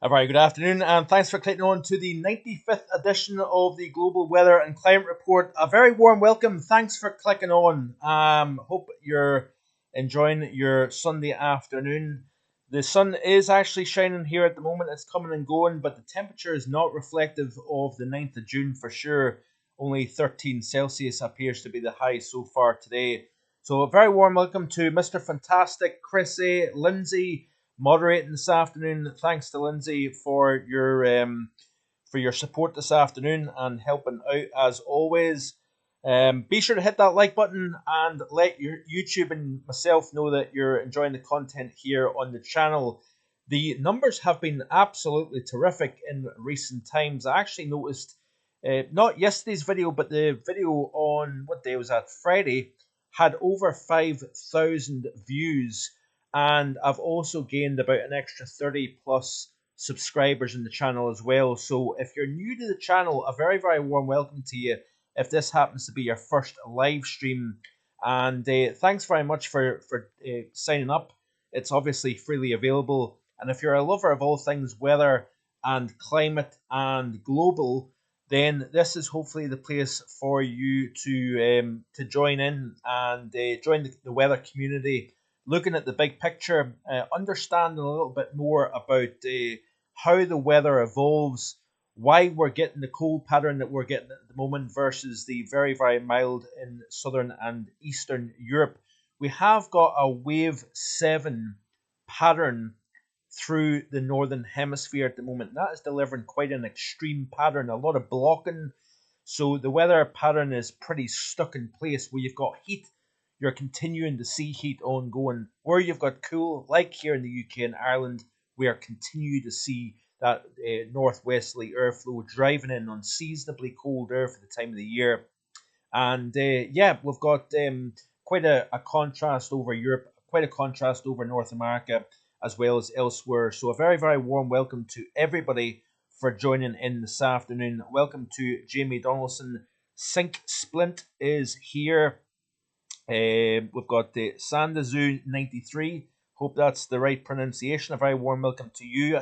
A very good afternoon, and thanks for clicking on to the 95th edition of the Global Weather and Climate Report. A very warm welcome. Thanks for clicking on. Hope you're enjoying your Sunday afternoon. The sun is actually shining here at the moment. It's coming and going, but the temperature is not reflective of the 9th of June for sure. Only 13 Celsius appears to be the high so far today. So a very warm welcome to Mr. Fantastic, Chris A, Lindsay, moderating this afternoon. Thanks to Lindsay for your support this afternoon and helping out as always. Be sure to hit that like button and let your YouTube and myself know that you're enjoying the content here on the channel. The numbers have been absolutely terrific in recent times. I actually noticed, not yesterday's video, but the video on, what day was that, Friday, had over 5,000 views. And I've also gained about an extra 30 plus subscribers in the channel as well. So if you're new to the channel, a very, very warm welcome to you if this happens to be your first live stream. And thanks very much for signing up. It's obviously freely available. And if you're a lover of all things weather and climate and global, then this is hopefully the place for you to join in and join the weather community, looking at the big picture, understanding a little bit more about how the weather evolves, why we're getting the cold pattern that we're getting at the moment versus the very, very mild in southern and eastern Europe. We have got a wave 7 pattern through the northern hemisphere at the moment. That is delivering quite an extreme pattern, a lot of blocking. So the weather pattern is pretty stuck in place. Where you've got heat, you're continuing to see heat ongoing. Where you've got cool, like here in the UK and Ireland, we are continuing to see that northwesterly airflow driving in unseasonably cold air for the time of the year. And yeah, we've got quite a contrast over Europe, quite a contrast over North America, as well as elsewhere. So a very, very warm welcome to everybody for joining in this afternoon. Welcome to Jamie Donaldson. Sink Splint is here. We've got the Sandazoo 93. Hope that's the right pronunciation. A very warm welcome to you.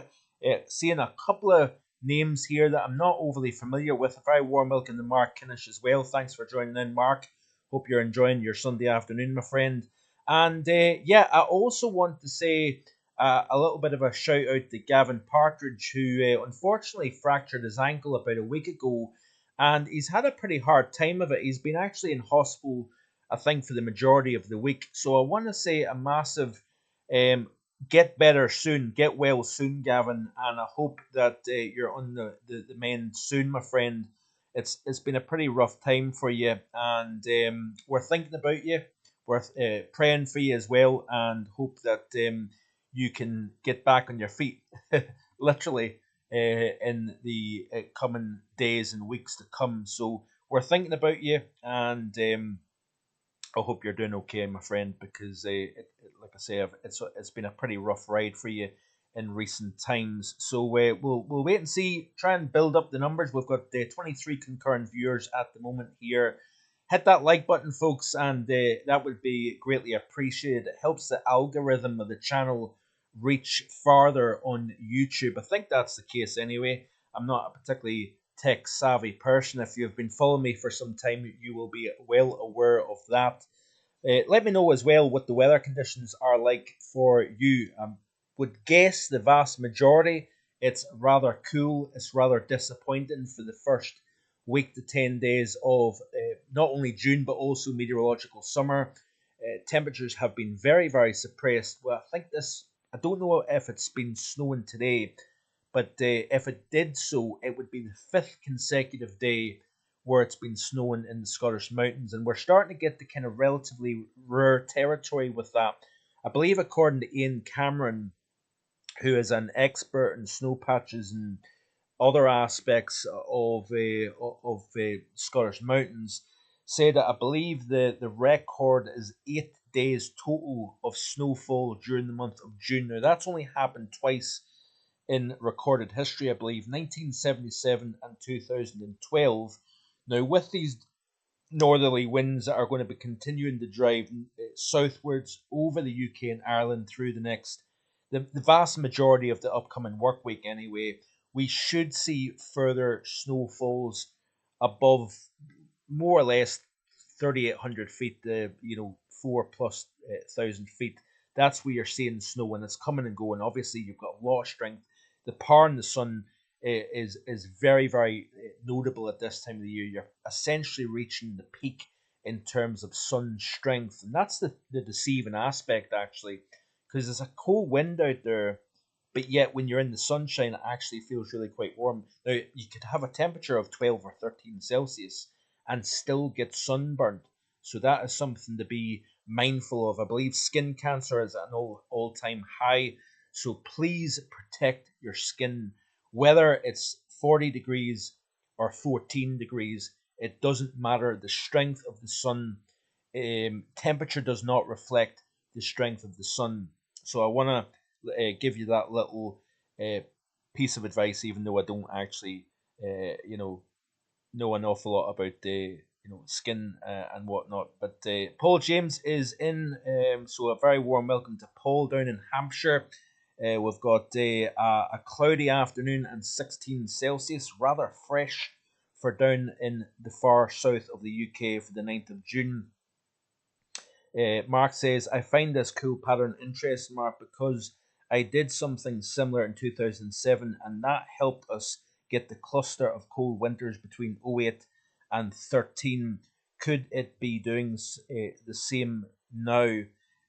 Seeing a couple of names here that I'm not overly familiar with. A very warm welcome to Mark Kinnish as well. Thanks for joining in, Mark. Hope you're enjoying your Sunday afternoon, my friend. And yeah, I also want to say a little bit of a shout out to Gavin Partridge, who unfortunately fractured his ankle about a week ago, and he's had a pretty hard time of it. He's been actually in hospital, I think, for the majority of the week. So I want to say a massive get better soon, get well soon, Gavin, and I hope that you're on the mend soon, my friend. It's been a pretty rough time for you, and we're thinking about you. We're praying for you as well, and hope that you can get back on your feet, literally, in the coming days and weeks to come. So we're thinking about you, and I hope you're doing okay, my friend, because like I say, it's been a pretty rough ride for you in recent times. So we'll wait and see, try and build up the numbers. We've got 23 concurrent viewers at the moment here. Hit that like button, folks, and that would be greatly appreciated. It helps the algorithm of the channel reach farther on YouTube. I think that's the case anyway. I'm not a particularly tech savvy person. If you've been following me for some time, you will be well aware of that. Let me know as well what the weather conditions are like for you. Would guess the vast majority it's rather cool. It's rather disappointing for the first week to 10 days of not only June but also meteorological summer. Temperatures have been very, very suppressed. Well, I don't know if it's been snowing today, but if it did so, it would be the 5th consecutive day where it's been snowing in the Scottish mountains. And we're starting to get the kind of relatively rare territory with that. I believe, according to Ian Cameron, who is an expert in snow patches and other aspects of Scottish mountains, said that I believe the record is 8 days total of snowfall during the month of June. Now, that's only happened twice in recorded history, I believe, 1977 and 2012. Now, with these northerly winds that are going to be continuing to drive southwards over the UK and Ireland through the the vast majority of the upcoming work week anyway, we should see further snowfalls above more or less 3,800 feet, the 4,000+ feet. That's where you're seeing snow, and it's coming and going. Obviously, you've got a lot of strength. The power in the sun is very, very notable at this time of the year. You're essentially reaching the peak in terms of sun strength, and that's the deceiving aspect actually, because there's a cold wind out there, but yet when you're in the sunshine, it actually feels really quite warm. Now, you could have a temperature of 12 or 13 Celsius and still get sunburned. So that is something to be mindful of. I believe skin cancer is at an all-time high. So please protect your skin. Whether it's 40 degrees or 14 degrees, it doesn't matter. The strength of the sun, temperature does not reflect the strength of the sun. So I want to give you that little uh, piece of advice, even though I don't actually, know an awful lot about the skin and whatnot. But Paul James is in, so a very warm welcome to Paul down in Hampshire. We've got a cloudy afternoon and 16 Celsius, rather fresh for down in the far south of the UK for the 9th of June. Mark says, I find this cool pattern interesting, Mark, because I did something similar in 2007, and that helped us get the cluster of cold winters between '08 and 13. Could it be doing the same now?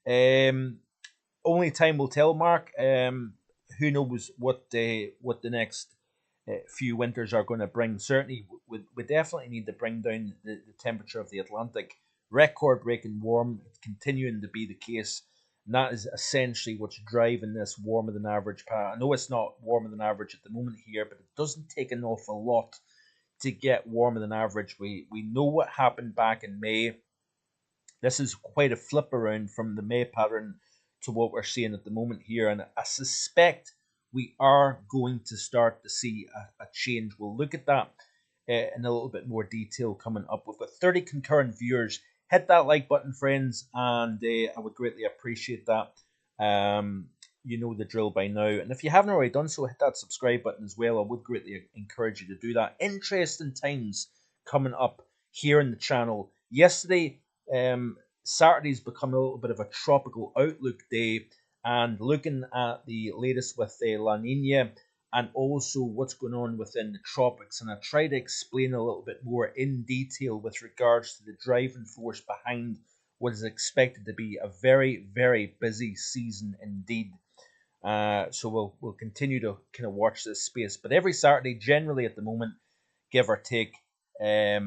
Um, Only time will tell, Mark. Who knows what the next few winters are going to bring? Certainly, we definitely need to bring down the temperature of the Atlantic. Record breaking warm, it's continuing to be the case. And that is essentially what's driving this warmer than average pattern. I know it's not warmer than average at the moment here, but it doesn't take an awful lot to get warmer than average. We know what happened back in May. This is quite a flip around from the May pattern to what we're seeing at the moment here, and I suspect we are going to start to see a change. We'll look at that in a little bit more detail coming up. We've got 30 concurrent viewers. Hit that like button, friends, and I would greatly appreciate that. You know the drill by now, and if you haven't already done so, hit that subscribe button as well. I would greatly encourage you to do that. Interesting times coming up here in the channel. Yesterday, Saturday's become a little bit of a tropical outlook day, and looking at the latest with La Nina and also what's going on within the tropics, and I try to explain a little bit more in detail with regards to the driving force behind what is expected to be a very, very busy season indeed. So we'll continue to kind of watch this space, but every Saturday, generally at the moment, give or take, I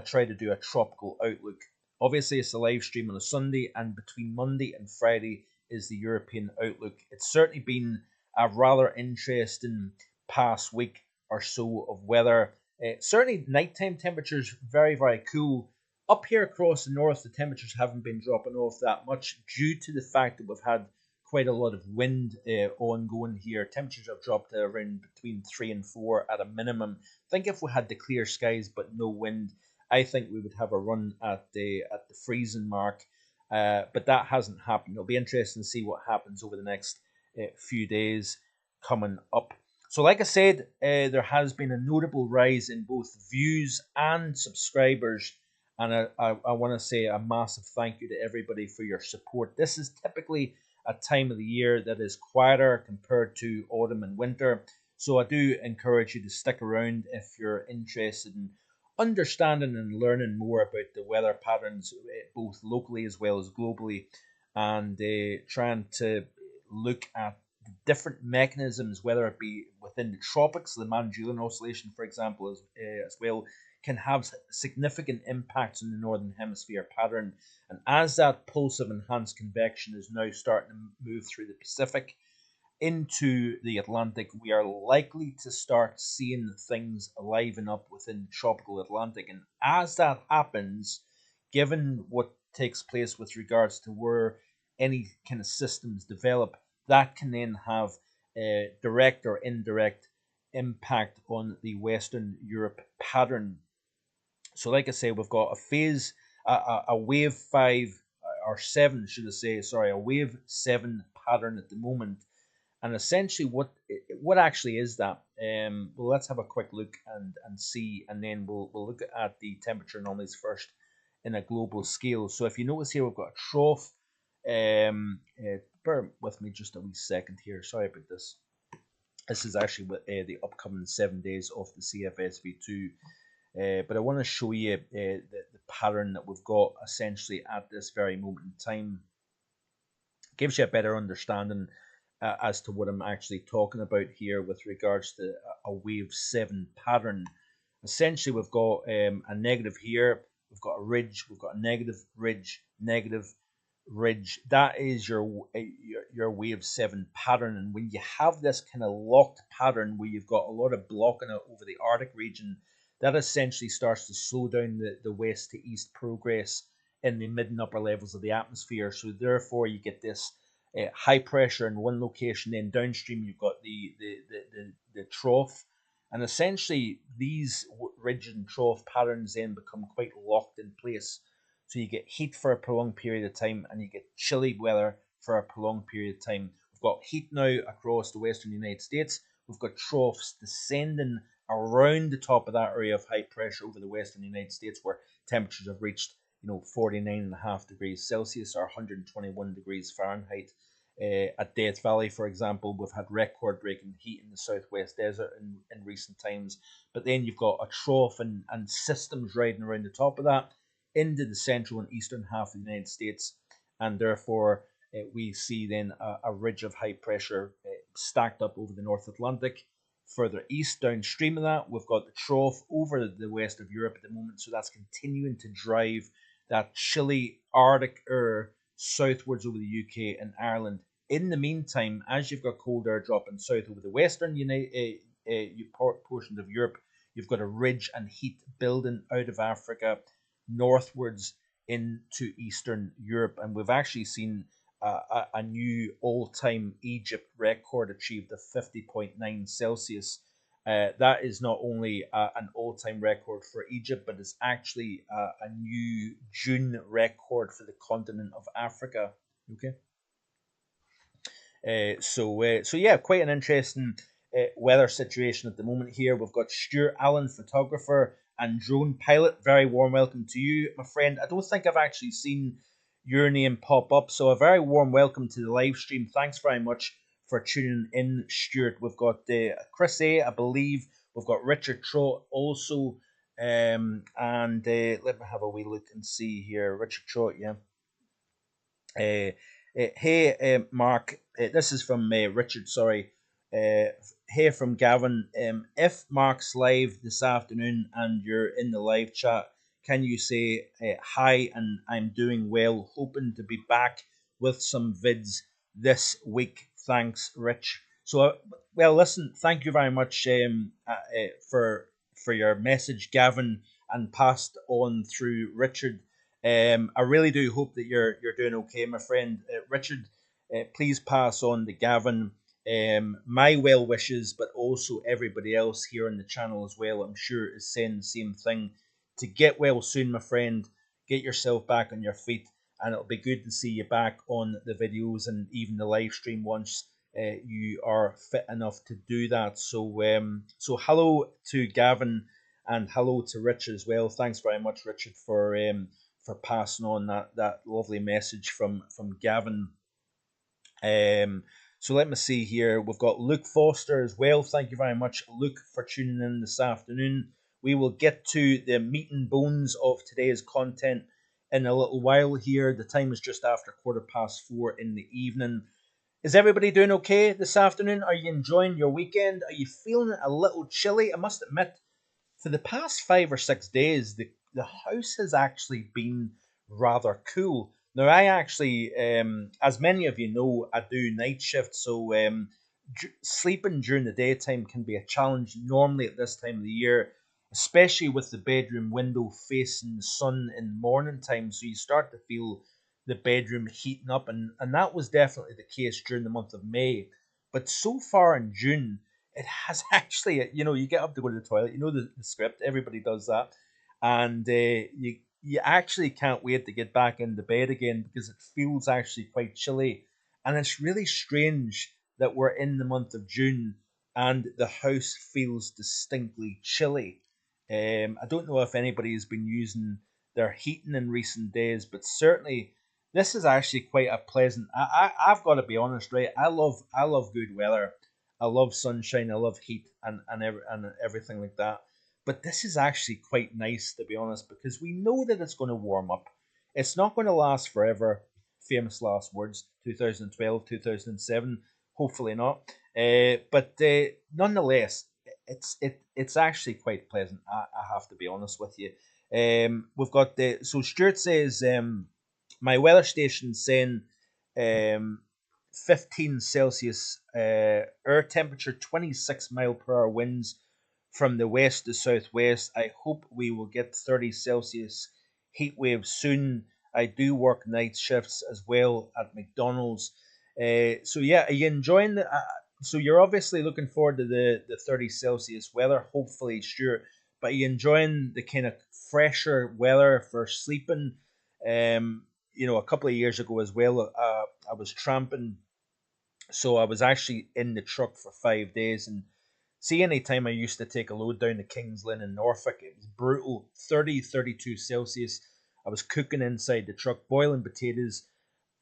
try to do a tropical outlook. Obviously, it's a live stream on a Sunday, and between Monday and Friday is the European outlook. It's certainly been a rather interesting past week or so of weather. Certainly, nighttime temperatures very, very cool. Up here across the north, the temperatures haven't been dropping off that much due to the fact that we've had quite a lot of wind ongoing here. Temperatures have dropped to around between 3 and 4 at a minimum. I think if we had the clear skies but no wind, I think we would have a run at the freezing mark. But that hasn't happened. It'll be interesting to see what happens over the next few days coming up. So like I said, there has been a notable rise in both views and subscribers. And I want to say a massive thank you to everybody for your support. This is typically a time of the year that is quieter compared to autumn and winter. So I do encourage you to stick around if you're interested in understanding and learning more about the weather patterns, both locally as well as globally, and trying to look at the different mechanisms, whether it be within the tropics, the Manjulan oscillation, for example, as well, can have significant impacts on the northern hemisphere pattern. And as that pulse of enhanced convection is now starting to move through the Pacific into the Atlantic, we are likely to start seeing things liven up within the tropical Atlantic. And as that happens, given what takes place with regards to where any kind of systems develop, that can then have a direct or indirect impact on the Western Europe pattern. So, like I say, we've got a phase, a wave 5 or 7, should I say, sorry, a wave 7 pattern at the moment. And essentially, what actually is that? Well, let's have a quick look and see, and then we'll look at the temperature anomalies first in a global scale. So if you notice here, we've got a trough. Bear with me just a wee second here. Sorry about this. This is actually the upcoming 7 days of the CFSV2. But I want to show you the pattern that we've got essentially at this very moment in time. It gives you a better understanding as to what I'm actually talking about here with regards to a wave 7 pattern. Essentially, we've got a negative here, we've got a ridge, we've got a negative ridge, negative ridge. That is your wave 7 pattern. And when you have this kind of locked pattern where you've got a lot of blocking out over the Arctic region, that essentially starts to slow down the west to east progress in the mid and upper levels of the atmosphere. So therefore you get this high pressure in one location, then downstream you've got the trough, and essentially these ridge and trough patterns then become quite locked in place. So you get heat for a prolonged period of time, and you get chilly weather for a prolonged period of time. We've got heat now across the western United States. We've got troughs descending around the top of that area of high pressure over the western United States, where temperatures have reached 49.5 degrees Celsius or 121 degrees Fahrenheit. At Death Valley, for example, we've had record-breaking heat in the southwest desert in recent times. But then you've got a trough and systems riding around the top of that into the central and eastern half of the United States, and therefore we see then a ridge of high pressure stacked up over the North Atlantic. Further east, downstream of that, we've got the trough over the west of Europe at the moment, so that's continuing to drive that chilly Arctic air southwards over the UK and Ireland. In the meantime, as you've got cold air dropping south over the western portions of Europe, you've got a ridge and heat building out of Africa northwards into Eastern Europe, and we've actually seen a new all-time Egypt record achieved of 50.9 Celsius. That is not only an all-time record for Egypt, but it's actually a new June record for the continent of Africa. Okay. So yeah, quite an interesting weather situation at the moment here. We've got Stuart Allen, photographer and drone pilot. Very warm welcome to you, my friend. I don't think I've actually seen your name pop up, so a very warm welcome to the live stream. Thanks very much for tuning in, Stuart. We've got Chris A, I believe. We've got Richard Trott also, and let me have a wee look and see here. Richard Trott, yeah. Hey, Mark, this is from Richard, sorry. Hey, from Gavin. If Mark's live this afternoon and you're in the live chat, can you say hi and I'm doing well, hoping to be back with some vids this week. Thanks, Rich. So, well, listen, thank you very much for your message, Gavin, and passed on through Richard. I really do hope that you're doing okay, my friend. Richard, please pass on to Gavin my well wishes, but also everybody else here on the channel as well. I'm sure is saying the same thing. To get well soon, my friend. Get yourself back on your feet, and it'll be good to see you back on the videos and even the live stream once you are fit enough to do that. So hello to Gavin and hello to Richard as well. Thanks very much, Richard, for passing on that lovely message from Gavin. So let me see here. We've got Luke Foster as well. Thank you very much, Luke, for tuning in this afternoon. We will get to the meat and bones of today's content in a little while here. The time is just after 4:15 in the evening. Is everybody doing okay this afternoon? Are you enjoying your weekend? Are you feeling a little chilly? I must admit, for the past 5 or 6 days, the house has actually been rather cool. Now, I actually, as many of you know, I do night shift, so sleeping during the daytime can be a challenge normally at this time of the year, especially with the bedroom window facing the sun in the morning time. So you start to feel the bedroom heating up, and that was definitely the case during the month of May. But so far in June, it has actually, you get up to go to the toilet, the script, everybody does that, and you actually can't wait to get back into bed again because it feels actually quite chilly, and it's really strange that we're in the month of June and the house feels distinctly chilly. I don't know if anybody has been using their heating in recent days, but certainly this is actually quite a pleasant. I've got to be honest, right? I love good weather. I love sunshine. I love heat and everything like that. But this is actually quite nice, to be honest, because we know that it's going to warm up. It's not going to last forever. Famous last words, 2012, 2007. Hopefully not. But nonetheless, it's actually quite pleasant. I have to be honest with you. We've got the so Stuart says my weather station saying um, 15 Celsius air temperature, 26 mile per hour winds from the west to southwest. I hope we will get 30 Celsius heat wave soon. I do work night shifts as well at McDonald's. So yeah, are you enjoying the? So you're obviously looking forward to the 30 Celsius weather, hopefully, Stuart. But are you enjoying the kind of fresher weather for sleeping? A couple of years ago as well, I was tramping, so I was actually in the truck for 5 days, and see, any time I used to take a load down to Kings Lynn in Norfolk, it was brutal, 30, 32 Celsius. I was cooking inside the truck, boiling potatoes,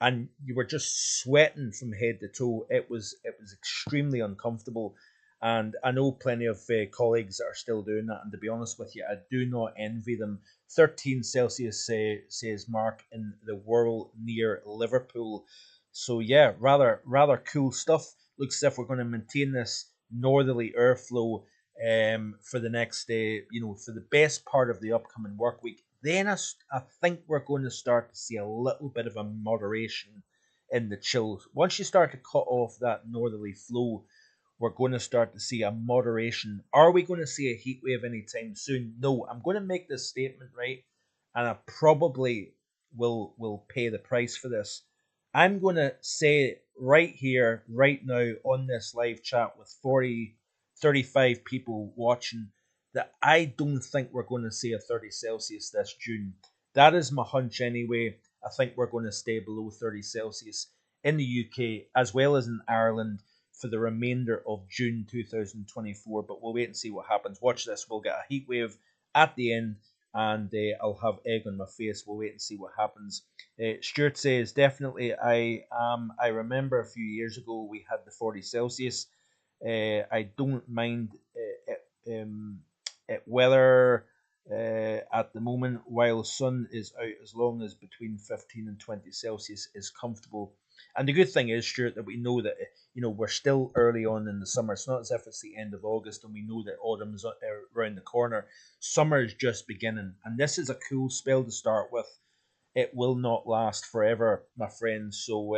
and you were just sweating from head to toe. It was extremely uncomfortable, and I know plenty of colleagues that are still doing that. And to be honest with you, I do not envy them. 13 Celsius says Mark in the world near Liverpool. So yeah, rather cool stuff. Looks as if we're going to maintain this northerly airflow for the next for the best part of the upcoming work week. Then I think we're going to start to see a little bit of a moderation in the chills. Once you start to cut off that northerly flow, we're going to start to see a moderation. Are we going to see a heat wave anytime soon? No. I'm going to make this statement, right, and I probably will pay the price for this. I'm going to say right here, right now, on this live chat with 40, 35 people watching, that I don't think we're going to see a 30 Celsius this June. That is my hunch anyway. I think we're going to stay below 30 Celsius in the UK as well as in Ireland for the remainder of June 2024. But we'll wait and see what happens. Watch this. We'll get a heat wave at the end, and I'll have egg on my face. We'll wait and see what happens. Stuart says definitely. I remember a few years ago we had the 40 Celsius. I don't mind weather at the moment while sun is out, as long as between 15 and 20 Celsius is comfortable. And the good thing is, Stuart, that we know that we're still early on in the summer. It's not as if it's the end of August and we know that autumn is around the corner. Summer is just beginning, and this is a cool spell to start with. It will not last forever, my friends. So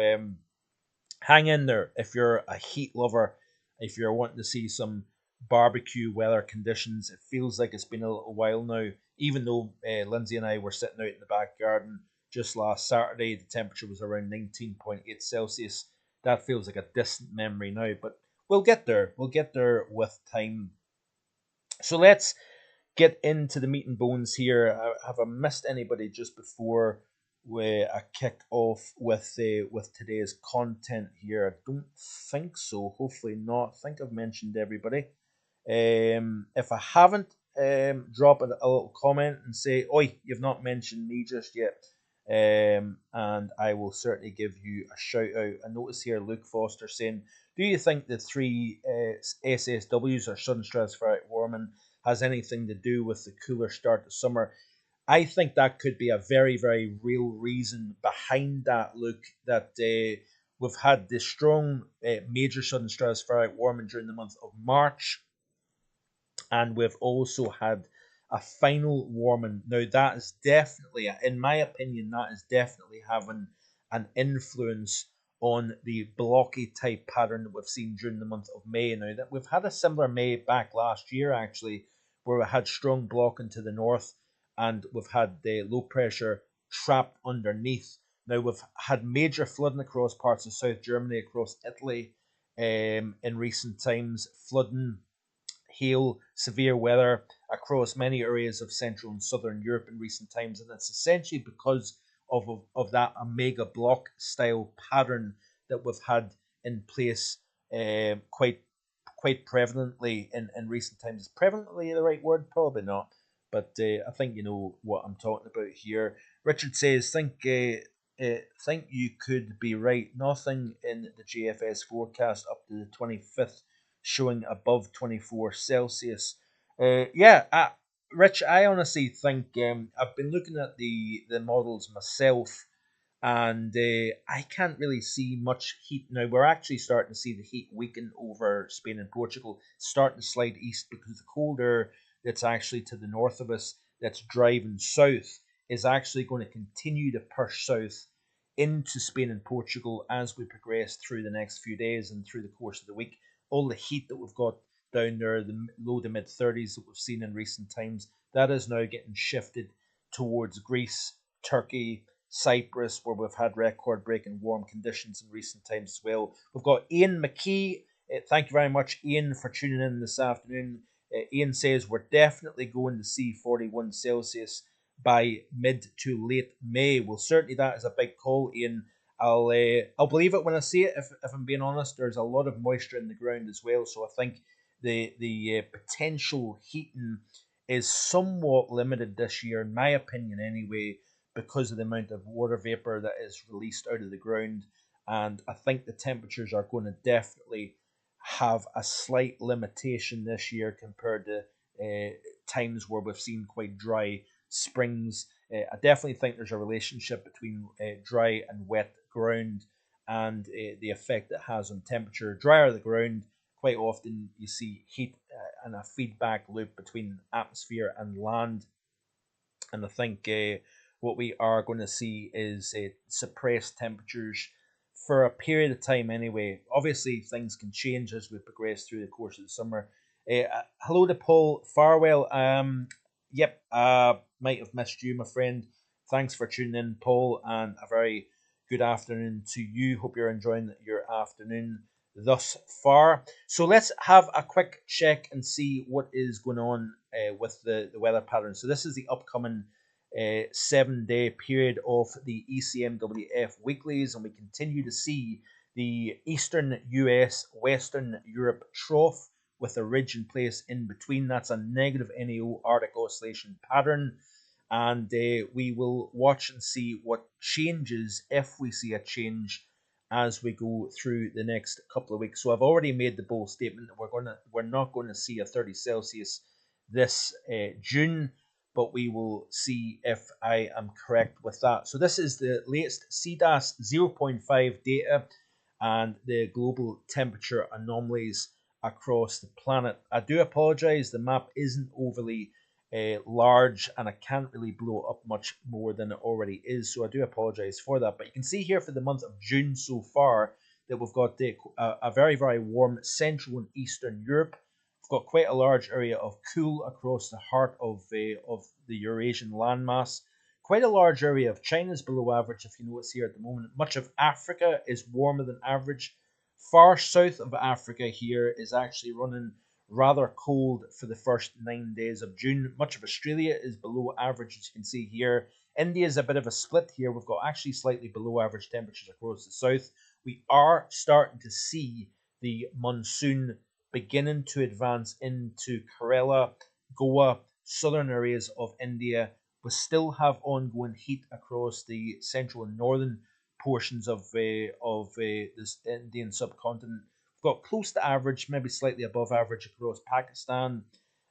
hang in there if you're a heat lover, if you're wanting to see some barbecue weather conditions. It feels like it's been a little while now, even though Lindsay and I were sitting out in the back garden just last Saturday. The temperature was around 19.8 Celsius. That feels like a distant memory now, but we'll get there. We'll get there with time. So let's get into the meat and bones here. Have I missed anybody just before I kick off with today's content here? I don't think so. Hopefully not. I think I've mentioned everybody. If I haven't, drop a little comment and say, "Oi, you've not mentioned me just yet." And I will certainly give you a shout out. I notice here Luke Foster saying, "Do you think the three SSWs or sudden stratospheric warming has anything to do with the cooler start to summer?" I think that could be a very, very real reason behind that, Luke, that we've had this strong major sudden stratospheric warming during the month of March, and we've also had a final warming. Now, that is definitely, in my opinion, that is definitely having an influence on the blocky type pattern that we've seen during the month of May. Now, that we've had a similar May back last year, actually, where we had strong blocking to the north, and we've had the low pressure trapped underneath. Now, we've had major flooding across parts of South Germany, across Italy, in recent times, flooding, hail, severe weather across many areas of Central and Southern Europe in recent times, and it's essentially because of that omega block style pattern that we've had in place quite prevalently in recent times. Is prevalently the right word? Probably not, but I think you know what I'm talking about here. Richard says, think you could be right. Nothing in the GFS forecast up to the 25th showing above 24 Celsius. Rich, I honestly think I've been looking at the models myself, and I can't really see much heat now. We're actually starting to see the heat weaken over Spain and Portugal, starting to slide east because the cold air that's actually to the north of us, that's driving south, is actually going to continue to push south into Spain and Portugal as we progress through the next few days and through the course of the week. All the heat that we've got down there, the low to mid 30s that we've seen in recent times, that is now getting shifted towards Greece, Turkey, Cyprus, where we've had record breaking warm conditions in recent times as well. We've got Ian McKee. Thank you very much, Ian, for tuning in this afternoon. Ian says we're definitely going to see 41 Celsius by mid to late May. Well, certainly that is a big call, Ian. I'll believe it when I see it. If I'm being honest, there's a lot of moisture in the ground as well, so I think the potential heating is somewhat limited this year, in my opinion, anyway, because of the amount of water vapor that is released out of the ground. And I think the temperatures are going to definitely have a slight limitation this year compared to times where we've seen quite dry springs. I definitely think there's a relationship between dry and wet ground and the effect it has on temperature. Drier the ground, quite often you see heat and a feedback loop between atmosphere and land. And I think what we are going to see is suppressed temperatures for a period of time anyway. Obviously, things can change as we progress through the course of the summer. Hello to Paul Farwell. Might have missed you, my friend. Thanks for tuning in, Paul, and a very good afternoon to you. Hope you're enjoying your afternoon thus far. So let's have a quick check and see what is going on with the weather pattern. So this is the upcoming 7-day period of the ECMWF weeklies, and we continue to see the eastern US, western Europe trough with a ridge in place in between. That's a negative NAO Arctic oscillation pattern, and we will watch and see what changes, if we see a change, as we go through the next couple of weeks. So I've already made the bold statement that we're not going to see a 30 Celsius this June, but we will see if I am correct with that. So this is the latest CDAS 0.5 data and the global temperature anomalies across the planet. I do apologize, the map isn't overly large and I can't really blow up much more than it already is, so I do apologize for that. But you can see here for the month of June so far that we've got a very, very warm Central and Eastern Europe. We've got quite a large area of cool across the heart of the Eurasian landmass. Quite a large area of China's below average, if you notice here at the moment. Much of Africa is warmer than average. Far south of Africa here is actually running rather cold for the first 9 days of June. Much of Australia is below average, as you can see here. India is a bit of a split here. We've got actually slightly below average temperatures across the south. We are starting to see the monsoon beginning to advance into Kerala, Goa, southern areas of India. We still have ongoing heat across the central and northern portions of this Indian subcontinent. We've got close to average, maybe slightly above average across Pakistan.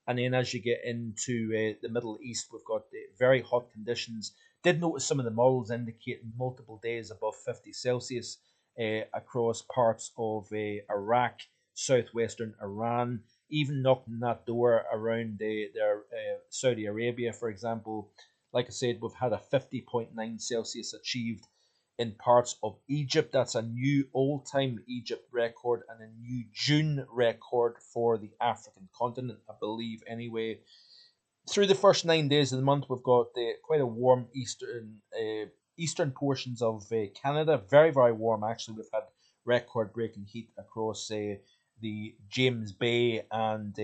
And then as you get into the Middle East, we've got very hot conditions. Did notice some of the models indicating multiple days above 50 Celsius across parts of Iraq, southwestern Iran, even knocking that door around Saudi Arabia, for example. Like I said, we've had a 50.9 Celsius achieved in parts of Egypt. That's a new all-time Egypt record and a new June record for the African continent, I believe, anyway. Through the first 9 days of the month, we've got quite a warm eastern portions of Canada. Very, very warm, actually. We've had record-breaking heat across the James Bay and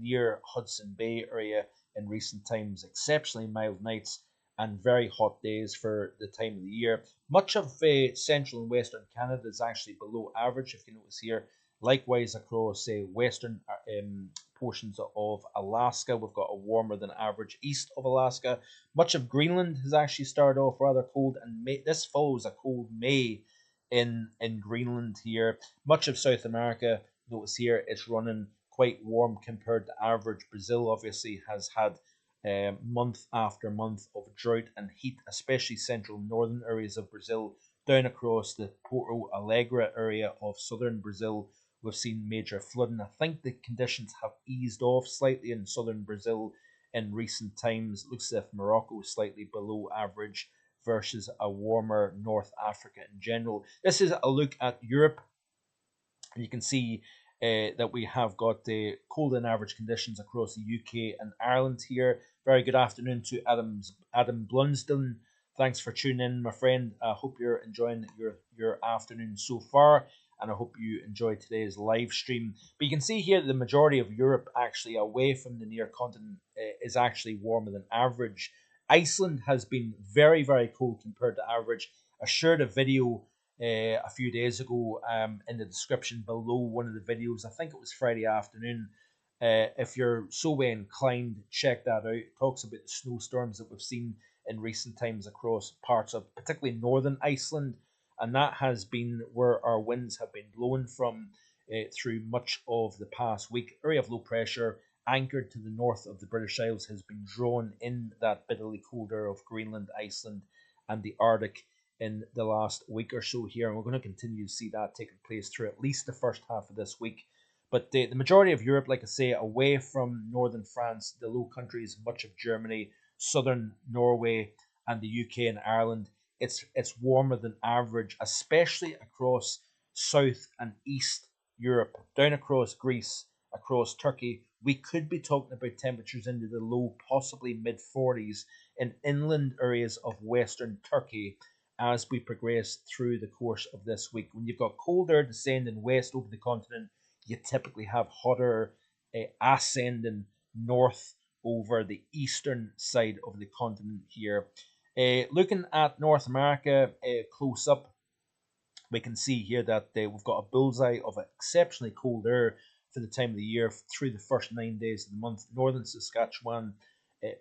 near Hudson Bay area in recent times. Exceptionally mild nights and very hot days for the time of the year. Much of central and western Canada is actually below average, if you notice here. Likewise, across western portions of Alaska, we've got a warmer than average east of Alaska. Much of Greenland has actually started off rather cold, and this follows a cold May in Greenland here. Much of South America, notice here, it's running quite warm compared to average. Brazil obviously has had month after month of drought and heat, especially central northern areas of Brazil. Down across the Porto Alegre area of southern Brazil, we've seen major flooding. I think the conditions have eased off slightly in southern Brazil in recent times. It looks as if Morocco is slightly below average versus a warmer North Africa in general. This is a look at Europe. You can see that we have got the cold and average conditions across the UK and Ireland here. Very good afternoon to Adam Blunsdon. Thanks for tuning in, my friend. I hope you're enjoying your afternoon so far, and I hope you enjoyed today's live stream. But you can see here the majority of Europe, actually away from the near continent, is actually warmer than average. Iceland has been very, very cold compared to average. I shared a video a few days ago in the description below one of the videos. I think it was Friday afternoon. If you're so way inclined, check that out. It talks about the snowstorms that we've seen in recent times across parts of particularly northern Iceland, and that has been where our winds have been blowing from through much of the past week. Area of low pressure anchored to the north of the British Isles has been drawn in that bitterly cold air of Greenland, Iceland, and the Arctic in the last week or so here, and we're going to continue to see that taking place through at least the first half of this week. But the majority of Europe, like I say, away from northern France, the Low Countries, much of Germany, southern Norway, and the UK and Ireland, it's warmer than average, especially across South and East Europe, down across Greece, across Turkey. We could be talking about temperatures into the low, possibly mid 40s in inland areas of Western Turkey as we progress through the course of this week. When you've got cold air descending west over the continent, you typically have hotter ascending north over the eastern side of the continent here. Looking at North America close up, we can see here that we've got a bullseye of exceptionally cold air for the time of the year through the first 9 days of the month. Northern Saskatchewan,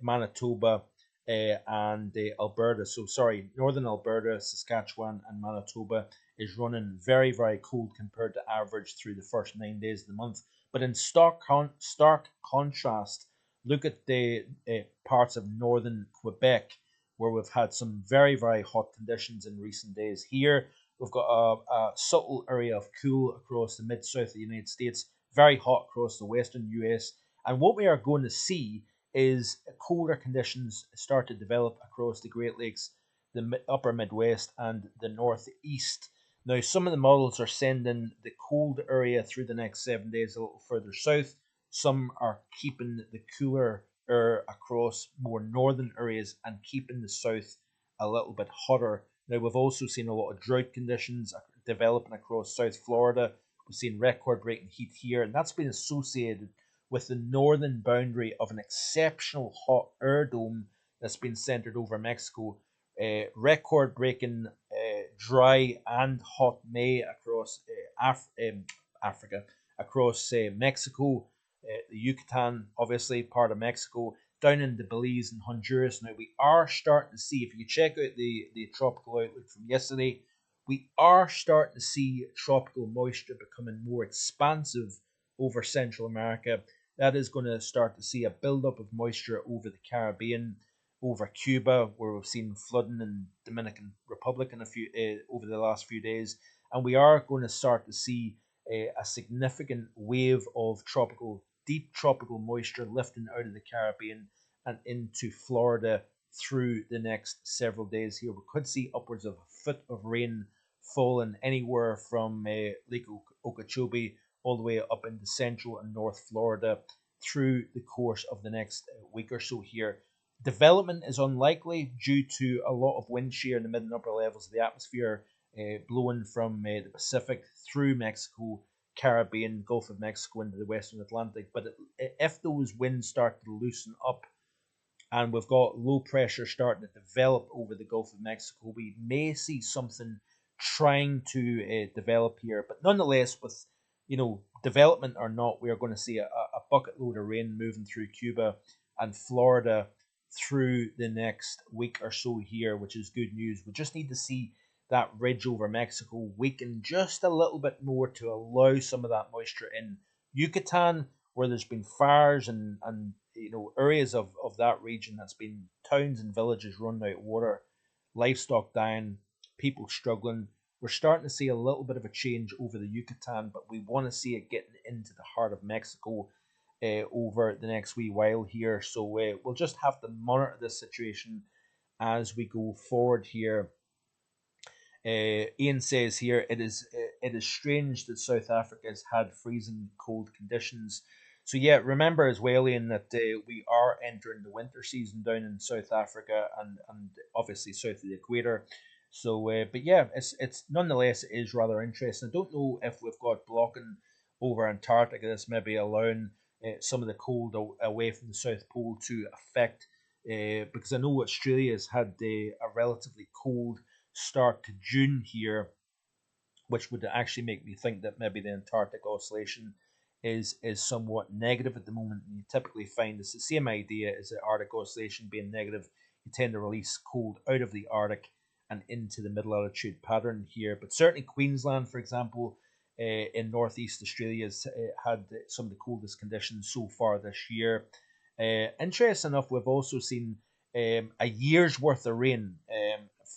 Manitoba, and Alberta. So sorry, northern Alberta, Saskatchewan, and Manitoba is running very, very cold compared to average through the first 9 days of the month. But in stark contrast, look at the parts of northern Quebec where we've had some very, very hot conditions in recent days. Here, we've got a subtle area of cool across the mid-south of the United States, very hot across the western US. And what we are going to see is colder conditions start to develop across the Great Lakes, the upper Midwest, and the Northeast. Now, some of the models are sending the cold area through the next 7 days a little further south. Some are keeping the cooler air across more northern areas and keeping the south a little bit hotter. Now, we've also seen a lot of drought conditions developing across South Florida. We've seen record-breaking heat here, and that's been associated with the northern boundary of an exceptional hot air dome that's been centered over Mexico. Record-breaking dry and hot May across Africa, across Mexico, the Yucatan, obviously part of Mexico, down into Belize and Honduras. Now, we are starting to see, if you check out the tropical outlook from yesterday, we are starting to see tropical moisture becoming more expansive over Central America. That is going to start to see a buildup of moisture over the Caribbean, over Cuba, where we've seen flooding in Dominican Republic in over the last few days, and we are going to start to see a significant wave of deep tropical moisture lifting out of the Caribbean and into Florida through the next several days here. We could see upwards of a foot of rain falling anywhere from Lake Okeechobee all the way up into central and north Florida through the course of the next week or so here. Development is unlikely due to a lot of wind shear in the mid and upper levels of the atmosphere blowing from the Pacific through Mexico, Caribbean, Gulf of Mexico into the Western Atlantic. But if those winds start to loosen up and we've got low pressure starting to develop over the Gulf of Mexico, we may see something trying to develop here. But nonetheless, with development or not, we are going to see a bucket load of rain moving through Cuba and Florida through the next week or so here, which is good news. We just need to see that ridge over Mexico weaken just a little bit more to allow some of that moisture in. Yucatan, where there's been fires and areas of that region that's been towns and villages running out of water, livestock dying, people struggling. We're starting to see a little bit of a change over the Yucatan, but we want to see it getting into the heart of Mexico over the next wee while here. So we'll just have to monitor this situation as we go forward here. Ian says here it is strange that South Africa has had freezing cold conditions. So yeah, remember as well, Ian, that we are entering the winter season down in South Africa and obviously south of the equator. So, but yeah, it's nonetheless it is rather interesting. I don't know if we've got blocking over Antarctica. That's maybe allowing some of the cold away from the South Pole to affect. Because I know Australia has had a relatively cold start to June here, which would actually make me think that maybe the Antarctic oscillation is somewhat negative at the moment. And you typically find it's the same idea as the Arctic oscillation being negative. You tend to release cold out of the Arctic and into the middle altitude pattern here. But certainly Queensland, for example, in northeast Australia has had some of the coldest conditions so far this year. Interesting enough, we've also seen a year's worth of rain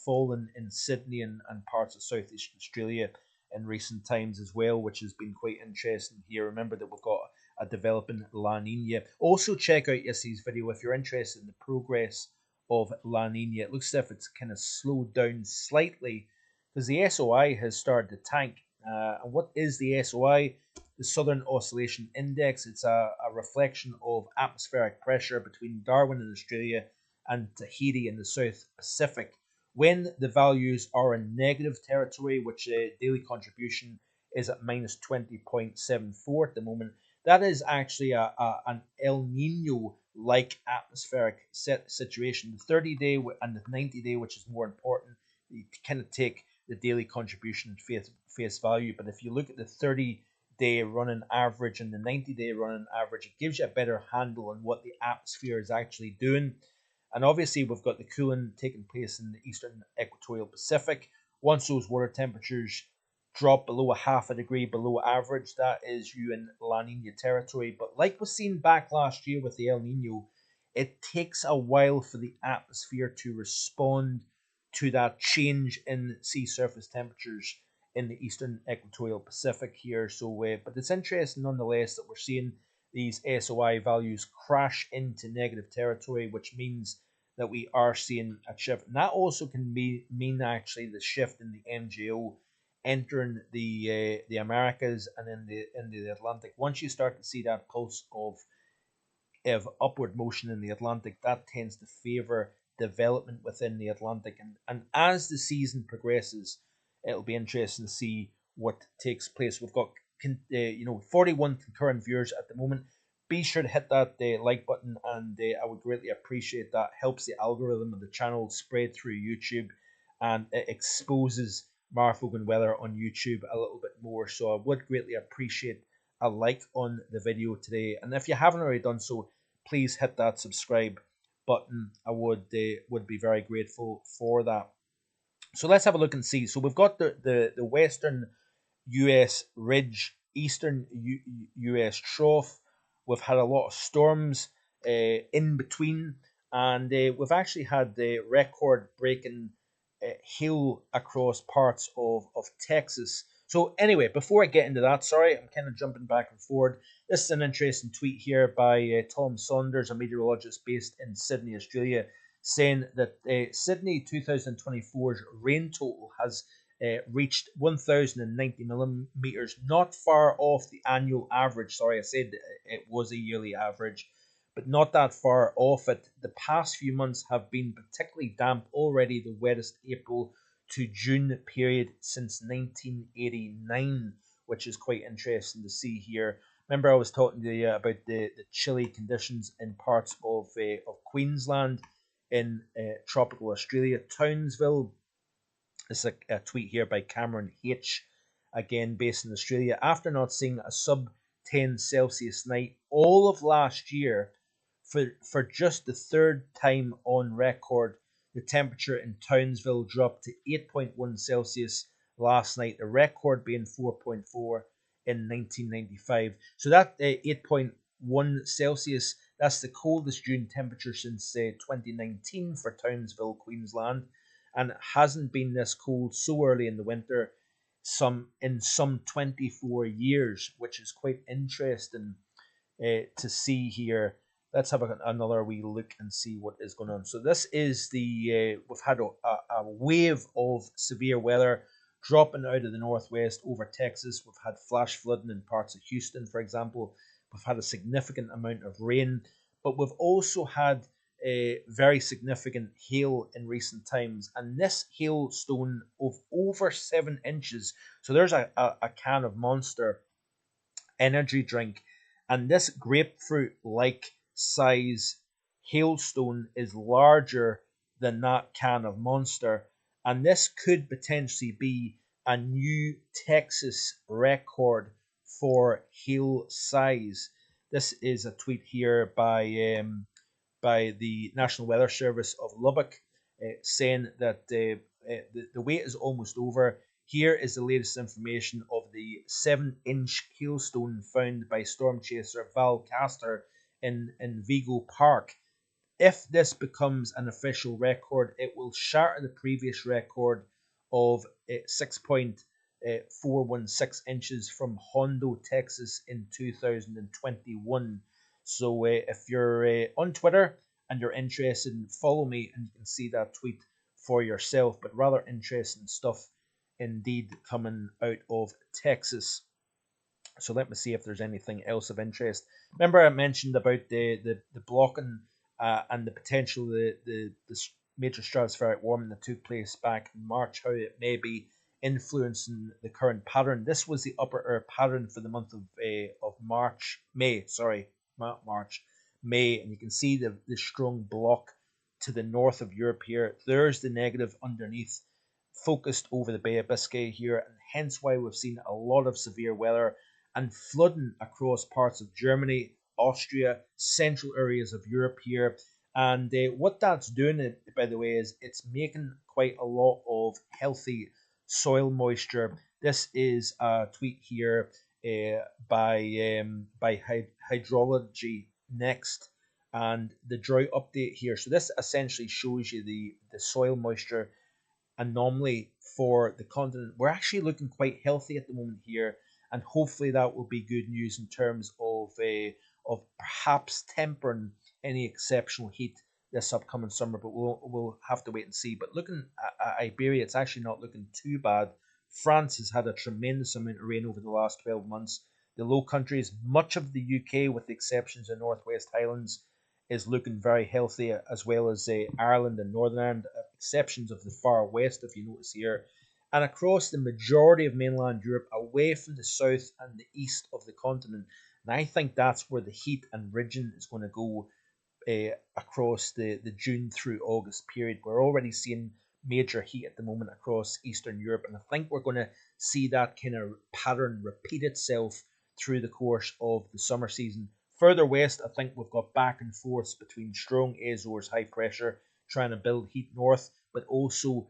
fallen in Sydney and parts of southeast Australia in recent times as well, which has been quite interesting here. Remember that we've got a developing La Nina. Also, check out yesterday's video if you're interested in the progress of La Nina. It looks as if it's kind of slowed down slightly because the SOI has started to tank. And what is the SOI? The Southern Oscillation Index. It's a reflection of atmospheric pressure between Darwin in Australia and Tahiti in the South Pacific. When the values are in negative territory, which daily contribution is at minus 20.74 at the moment, that is actually an El Nino-like atmospheric situation. The 30-day and the 90-day, which is more important, you kind of take the daily contribution at face value. But if you look at the 30-day running average and the 90-day running average, it gives you a better handle on what the atmosphere is actually doing. And obviously, we've got the cooling taking place in the eastern equatorial Pacific. Once those water temperatures drop below a half a degree below average, that is you in La Nina territory. But like we've seen back last year with the El Nino, it takes a while for the atmosphere to respond to that change in sea surface temperatures in the eastern equatorial Pacific here. So, but it's interesting nonetheless that we're seeing these SOI values crash into negative territory, which means that we are seeing a shift. And that also can mean actually the shift in the MJO entering the Americas and in the Atlantic. Once you start to see that pulse of upward motion in the Atlantic, that tends to favor development within the Atlantic. And as the season progresses, it'll be interesting to see what takes place. We've got 41 concurrent viewers at the moment. Be sure to hit that like button, and I would greatly appreciate that. Helps the algorithm of the channel spread through YouTube, and it exposes Mark Vogan Weather on YouTube a little bit more. So I would greatly appreciate a like on the video today, and if you haven't already done so, please hit that subscribe button. I would be very grateful for that. So let's have a look and see. So we've got the western US ridge, eastern US trough. We've had a lot of storms in between, and we've actually had the record breaking hail across parts of Texas. So anyway, before I get into that, sorry, I'm kind of jumping back and forward. This is an interesting tweet here by Tom Saunders, a meteorologist based in Sydney, Australia, saying that Sydney 2024's rain total has reached 1,090 millimeters, not far off the annual average. Sorry, I said it was a yearly average, but not that far off it. The past few months have been particularly damp, already the wettest April to June period since 1989, which is quite interesting to see here. Remember, I was talking to you about the chilly conditions in parts of Queensland, in tropical Australia. Townsville, this is a tweet here by Cameron H. again based in Australia, after not seeing a sub 10 Celsius night all of last year. For just the third time on record, the temperature in Townsville dropped to 8.1 Celsius last night, the record being 4.4 in 1995. So that 8.1 Celsius, that's the coldest June temperature since 2019 for Townsville, Queensland, and it hasn't been this cold so early in the winter some 24 years, which is quite interesting to see here. Let's have another wee look and see what is going on. So this is we've had a wave of severe weather dropping out of the northwest over Texas. We've had flash flooding in parts of Houston, for example. We've had a significant amount of rain, but we've also had a very significant hail in recent times, and this hailstone of over 7 inches. So there's a can of Monster energy drink, and this grapefruit like size hailstone is larger than that can of Monster, and this could potentially be a new Texas record for hail size. This is a tweet here by the National Weather Service of Lubbock, saying that the wait is almost over. Here is the latest information of the 7-inch hailstone found by storm chaser Val Castor in Vigo Park. If this becomes an official record, it will shatter the previous record of 6.416 inches from Hondo, Texas in 2021. So if you're on Twitter and you're interested, follow me and you can see that tweet for yourself. But rather interesting stuff indeed coming out of Texas. So let me see if there's anything else of interest. Remember I mentioned about the blocking and the potential the major stratospheric warming that took place back in March, how it may be influencing the current pattern. This was the upper air pattern for the month of May, and you can see the strong block to the north of Europe here. There's the negative underneath, focused over the Bay of Biscay here, and hence why we've seen a lot of severe weather and flooding across parts of Germany, Austria, central areas of Europe here. And what that's doing, by the way, is it's making quite a lot of healthy soil moisture. This is a tweet here by Hydrology Next, and the drought update here. So this essentially shows you the soil moisture anomaly for the continent. We're actually looking quite healthy at the moment here, and hopefully that will be good news in terms of perhaps tempering any exceptional heat this upcoming summer. But we'll have to wait and see. But looking at Iberia, it's actually not looking too bad. France has had a tremendous amount of rain over the last 12 months. The Low Countries, much of the UK, with the exceptions of Northwest Highlands, is looking very healthy, as well as Ireland and Northern Ireland, exceptions of the far west, if you notice here. And across the majority of mainland Europe, away from the south and the east of the continent. And I think that's where the heat and ridging is going to go across the June through August period. We're already seeing major heat at the moment across Eastern Europe, and I think we're going to see that kind of pattern repeat itself through the course of the summer season. Further west, I think we've got back and forth between strong Azores high pressure trying to build heat north, but also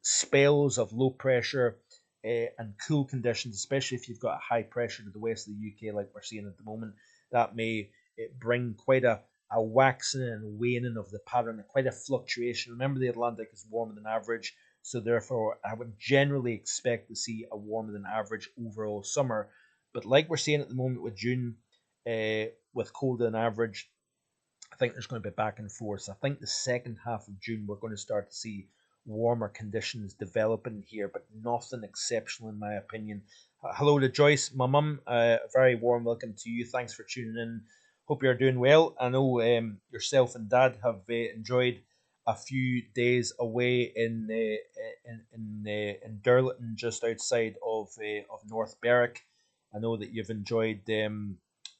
spells of low pressure and cool conditions, especially if you've got a high pressure to the west of the UK like we're seeing at the moment. That may bring quite a waxing and waning of the pattern, quite a fluctuation. Remember, the Atlantic is warmer than average, so therefore I would generally expect to see a warmer than average overall summer. But like we're seeing at the moment with June, with colder than average, I think there's going to be back and forth. I think the second half of June we're going to start to see warmer conditions developing here, but nothing exceptional in my opinion. Hello to Joyce, my mum. A very warm welcome to you. Thanks for tuning in. Hope you're doing well. I know yourself and Dad have enjoyed a few days away in Durleton, just outside of North Berwick. I know that you've enjoyed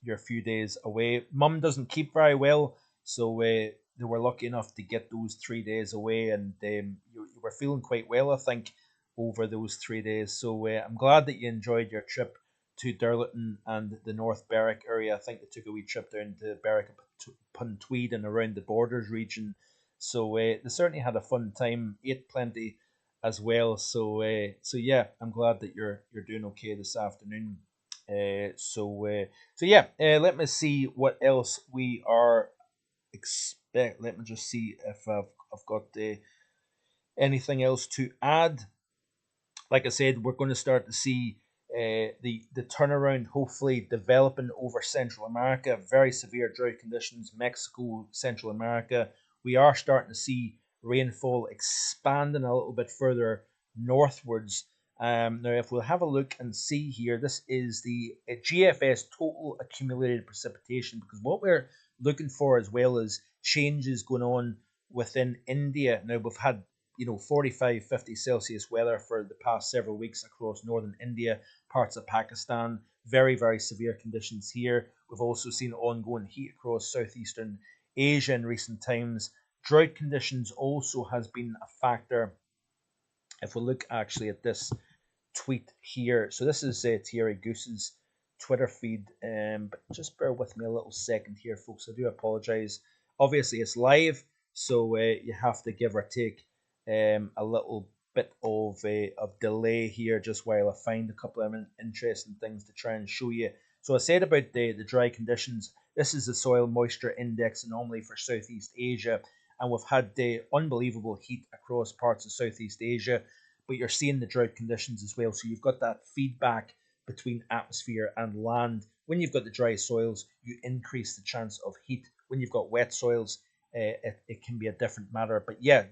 your few days away. Mum doesn't keep very well, so they were lucky enough to get those 3 days away, and you were feeling quite well, I think. over those 3 days. So I'm glad that you enjoyed your trip to Dirleton and the North Berwick area. I think they took a wee trip down to Berwick upon Tweed and around the Borders region. So they certainly had a fun time, ate plenty as well. So yeah, I'm glad that you're doing okay this afternoon. Let me see what else we are expect. Let me just see if I've got anything else to add. Like I said, we're going to start to see the turnaround hopefully developing over Central America. Very severe drought conditions, Mexico, Central America. We are starting to see rainfall expanding a little bit further northwards. Now, if we'll have a look and see here, this is the GFS total accumulated precipitation, because what we're looking for as well as changes going on within India. Now, we've had 45, 50 Celsius weather for the past several weeks across northern India, parts of Pakistan. Very, very severe conditions here. We've also seen ongoing heat across southeastern Asia in recent times. Drought conditions also has been a factor. If we look actually at this tweet here, so this is Thierry Goose's Twitter feed, but just bear with me a little second here, folks. I do apologize. Obviously, it's live, so you have to give or take a little bit of delay here just while I find a couple of interesting things to try and show you. So I said about the dry conditions. This is the soil moisture index anomaly for Southeast Asia, and we've had unbelievable heat across parts of Southeast Asia, but you're seeing the drought conditions as well. So you've got that feedback between atmosphere and land. When you've got the dry soils, you increase the chance of heat. When you've got wet soils, it can be a different matter. But yeah,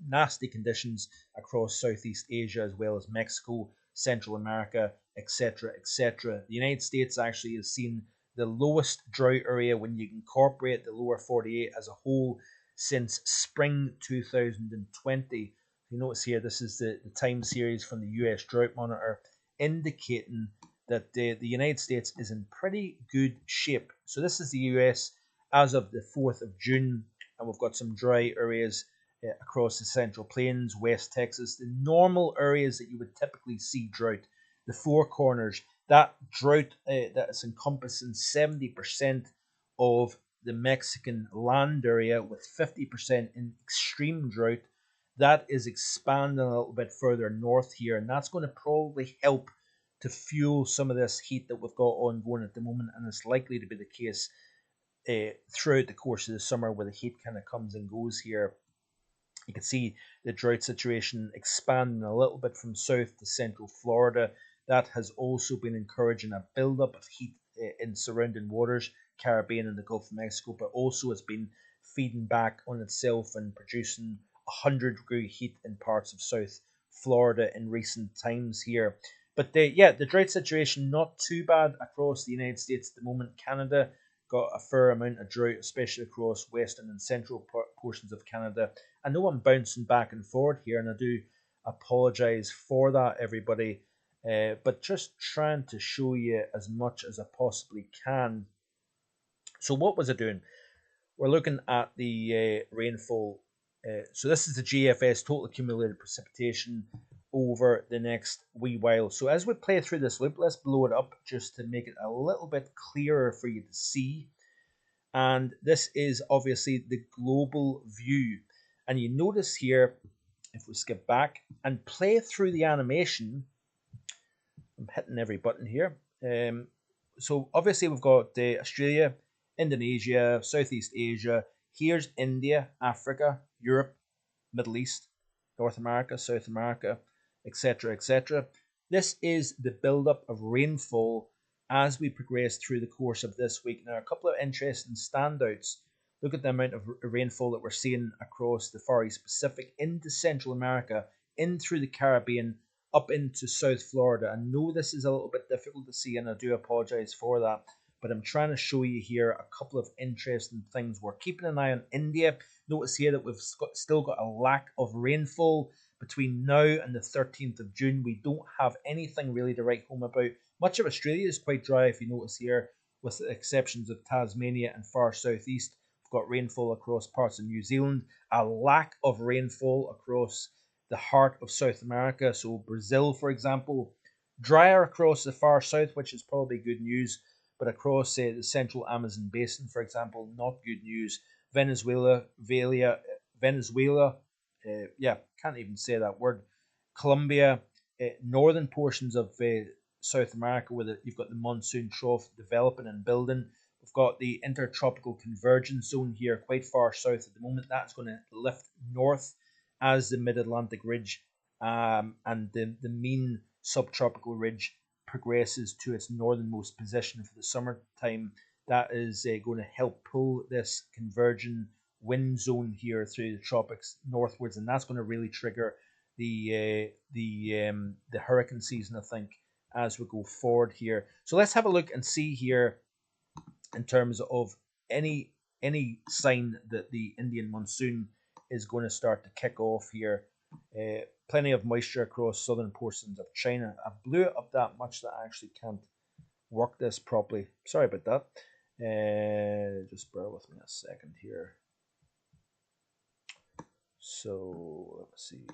nasty conditions across Southeast Asia as well as Mexico, Central America, etc., etc. The United States actually has seen the lowest drought area when you incorporate the lower 48 as a whole since spring 2020. You notice here, this is the time series from the US Drought Monitor indicating that the United States is in pretty good shape. So this is the US as of the 4th of June, and we've got some dry areas across the Central Plains, West Texas, the normal areas that you would typically see drought, the Four Corners, that drought that is encompassing 70% of the Mexican land area with 50% in extreme drought. That is expanding a little bit further north here, and that's going to probably help to fuel some of this heat that we've got ongoing at the moment, and it's likely to be the case throughout the course of the summer where the heat kind of comes and goes here. You can see the drought situation expanding a little bit from south to central Florida. That has also been encouraging a buildup of heat in surrounding waters, Caribbean and the Gulf of Mexico, but also has been feeding back on itself and producing 100-degree heat in parts of South Florida in recent times here. But the drought situation not too bad across the United States at the moment. Canada got a fair amount of drought, especially across western and central portions of Canada. I know I'm bouncing back and forward here, and I do apologize for that, everybody. But just trying to show you as much as I possibly can. So what was I doing? We're looking at the rainfall. So this is the GFS total accumulated precipitation over the next wee while. So as we play through this loop, let's blow it up just to make it a little bit clearer for you to see. And this is obviously the global view. And you notice here, if we skip back and play through the animation, I'm hitting every button here. So obviously we've got Australia, Indonesia, Southeast Asia. Here's India, Africa, Europe, Middle East, North America, South America, etc., etc. This is the buildup of rainfall as we progress through the course of this week. Now, a couple of interesting standouts. Look at the amount of rainfall that we're seeing across the Far East Pacific into Central America, in through the Caribbean, up into South Florida. I know this is a little bit difficult to see, and I do apologize for that, but I'm trying to show you here a couple of interesting things. We're keeping an eye on India. Notice here that we've still got a lack of rainfall between now and the 13th of June. We don't have anything really to write home about. Much of Australia is quite dry, if you notice here, with the exceptions of Tasmania and far southeast. We've got rainfall across parts of New Zealand, a lack of rainfall across the heart of South America. So Brazil, for example, drier across the far south, which is probably good news, but across the central Amazon basin, for example, not good news. Venezuela, yeah, can't even say that word. Colombia, northern portions of South America, where you've got the monsoon trough developing and building. We've got the intertropical convergence zone here, quite far south at the moment. That's going to lift north as the mid-Atlantic ridge and the mean subtropical ridge progresses to its northernmost position for the summertime. That is going to help pull this converging wind zone here through the tropics northwards, and that's going to really trigger the hurricane season, I think, as we go forward here. So let's have a look and see here in terms of any sign that the Indian monsoon is going to start to kick off here. Plenty of moisture across southern portions of China. I blew it up that much that I actually can't work this properly. Sorry about that. Just bear with me a second here. So let's see.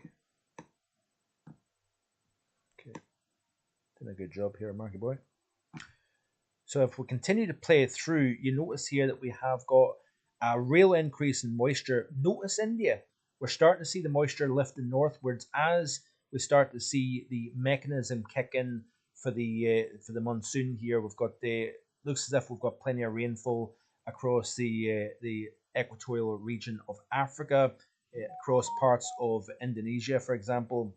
Okay, doing a good job here, Marky Boy. So if we continue to play through, you notice here that we have got a real increase in moisture. Notice India. We're starting to see the moisture lifting northwards as we start to see the mechanism kick in for the monsoon here. We've got looks as if we've got plenty of rainfall across the equatorial region of Africa, across parts of Indonesia, for example.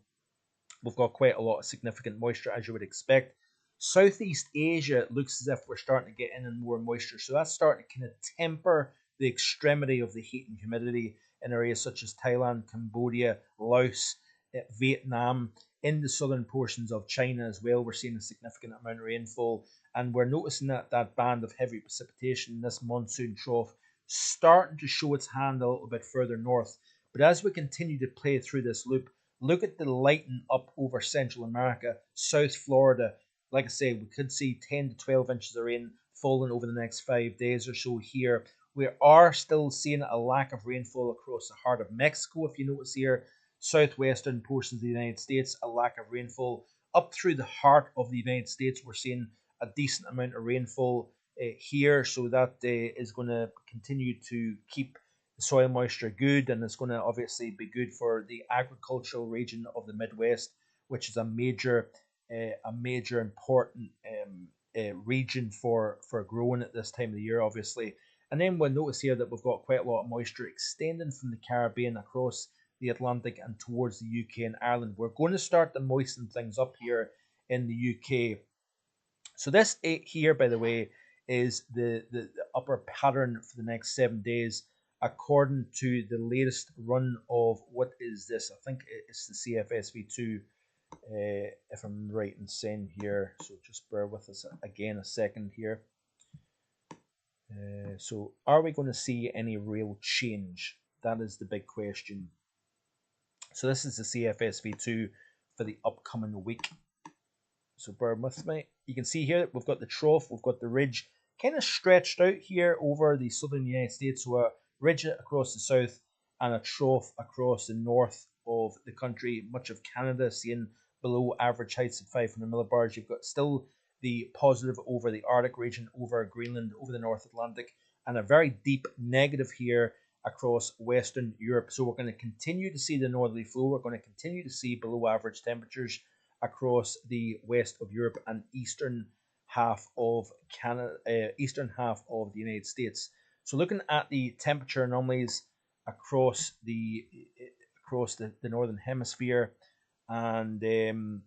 We've got quite a lot of significant moisture, as you would expect. Southeast Asia looks as if we're starting to get in more moisture. So that's starting to kind of temper the extremity of the heat and humidity in areas such as Thailand, Cambodia, Laos, Vietnam, in the southern portions of China as well. We're seeing a significant amount of rainfall, and we're noticing that band of heavy precipitation, this monsoon trough, starting to show its hand a little bit further north. But as we continue to play through this loop, look at the lighting up over Central America, South Florida. Like I say, we could see 10 to 12 inches of rain falling over the next 5 days or so here. We are still seeing a lack of rainfall across the heart of Mexico. If you notice here, southwestern portions of the United States, a lack of rainfall. Up through the heart of the United States, we're seeing a decent amount of rainfall here. So that is going to continue to keep the soil moisture good, and it's going to obviously be good for the agricultural region of the Midwest, which is a major important region for growing at this time of the year, obviously. And then we'll notice here that we've got quite a lot of moisture extending from the Caribbean across the Atlantic and towards the UK and Ireland. We're going to start to moisten things up here in the UK. So this here, by the way, is the upper pattern for the next 7 days, according to the latest run of what is this? I think it's the CFSV2, if I'm right in saying here. So just bear with us again a second here. So are we going to see any real change? That is the big question. So this is the CFSV2 for the upcoming week. So bear with me. You can see here we've got the trough, we've got the ridge kind of stretched out here over the southern United States. So a ridge across the south and a trough across the north of the country. Much of Canada seeing below average heights at 500 millibars. You've got still the positive over the Arctic region, over Greenland, over the North Atlantic, and a very deep negative here across Western Europe. So we're going to continue to see the northerly flow. We're going to continue to see below average temperatures across the west of Europe and eastern half of Canada, eastern half of the United States. So looking at the temperature anomalies across the northern hemisphere, and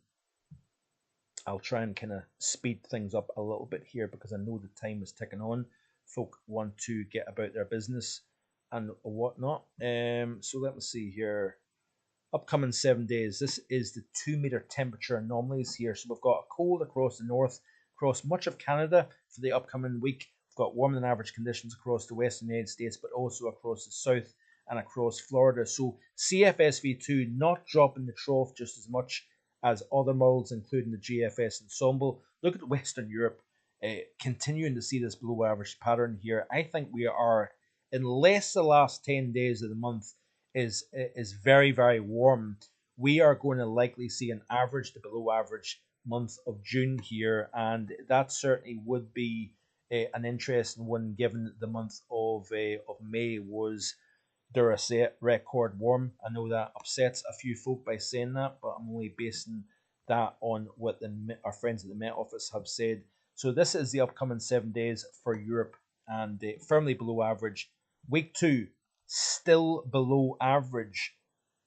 I'll try and kind of speed things up a little bit here because I know the time is ticking on. Folk want to get about their business and whatnot. So let me see here. Upcoming 7 days. This is the 2 meter temperature anomalies here. So we've got a cold across the north, across much of Canada for the upcoming week. We've got warmer than average conditions across the western United States, but also across the south and across Florida. So CFSV2 not dropping the trough just as much as other models, including the GFS ensemble. Look at Western Europe continuing to see this below average pattern here. I think we are, unless the last 10 days of the month is very, very warm, we are going to likely see an average to below average month of June here, and that certainly would be an interesting one, given that the month of May was dare I say it, record warm. I know that upsets a few folk by saying that, but I'm only basing that on what our friends at the Met Office have said. So this is the upcoming 7 days for Europe, and firmly below average. Week 2, still below average.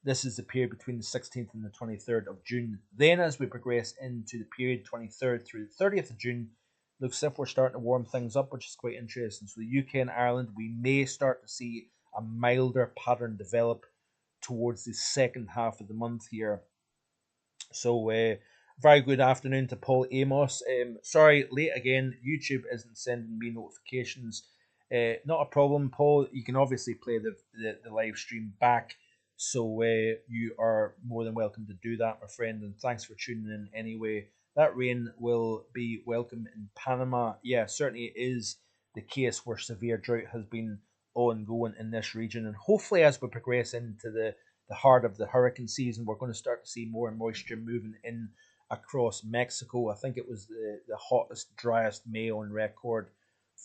This is the period between the 16th and the 23rd of June. Then, as we progress into the period 23rd through the 30th of June, looks as if we're starting to warm things up, which is quite interesting. So the UK and Ireland, we may start to see a milder pattern develop towards the second half of the month here. So, very good afternoon to Paul Amos. Sorry, late again. YouTube isn't sending me notifications. Not a problem, Paul. You can obviously play the live stream back. So, you are more than welcome to do that, my friend. And thanks for tuning in anyway. That rain will be welcome in Panama. Yeah, certainly it is the case where severe drought has been ongoing in this region. And hopefully, as we progress into the heart of the hurricane season, we're going to start to see more moisture moving in across Mexico. I think it was the hottest, driest May on record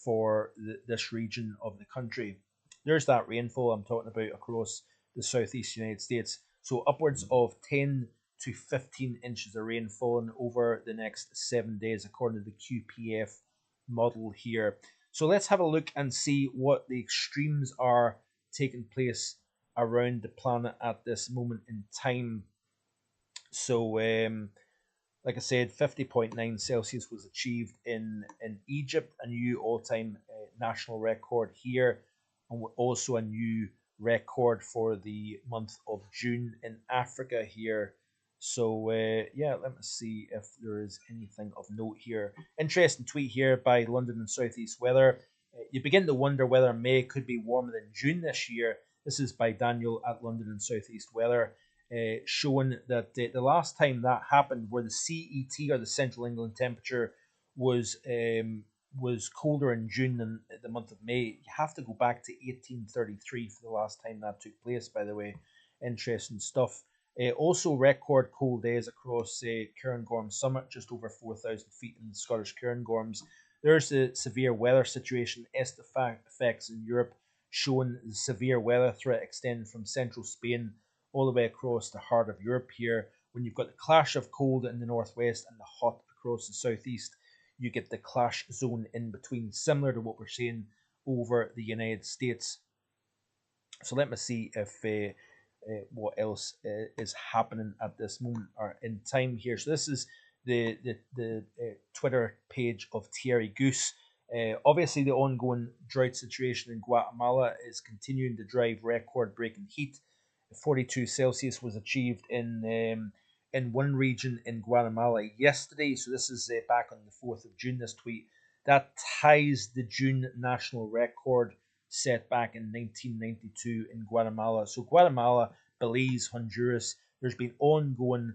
for this region of the country. There's that rainfall I'm talking about across the southeast United States. So upwards of 10 to 15 inches of rain falling over the next 7 days, according to the QPF model here. So let's have a look and see what the extremes are taking place around the planet at this moment in time. So, like I said, 50.9 Celsius was achieved in Egypt, a new all-time national record here, and also a new record for the month of June in Africa here. So, yeah, let me see if there is anything of note here. Interesting tweet here by London and Southeast Weather. You begin to wonder whether May could be warmer than June this year. This is by Daniel at London and Southeast Weather, showing that the last time that happened, where the CET, or the Central England temperature, was colder in June than the month of May, you have to go back to 1833 for the last time that took place. By the way, interesting stuff. Also, record cold days across Cairngorm Summit, just over 4,000 feet in the Scottish Cairngorms. There's the severe weather situation, effects in Europe, showing the severe weather threat extending from central Spain all the way across the heart of Europe here. When you've got the clash of cold in the northwest and the hot across the southeast, you get the clash zone in between, similar to what we're seeing over the United States. So let me see if what else is happening at this moment or in time here. So this is the Twitter page of Thierry Goose. Obviously, the ongoing drought situation in Guatemala is continuing to drive record-breaking heat. 42 Celsius was achieved in one region in Guatemala yesterday. So this is back on the 4th of June, this tweet. That ties the June national record set back in 1992 in Guatemala. So Guatemala, Belize, Honduras, there's been ongoing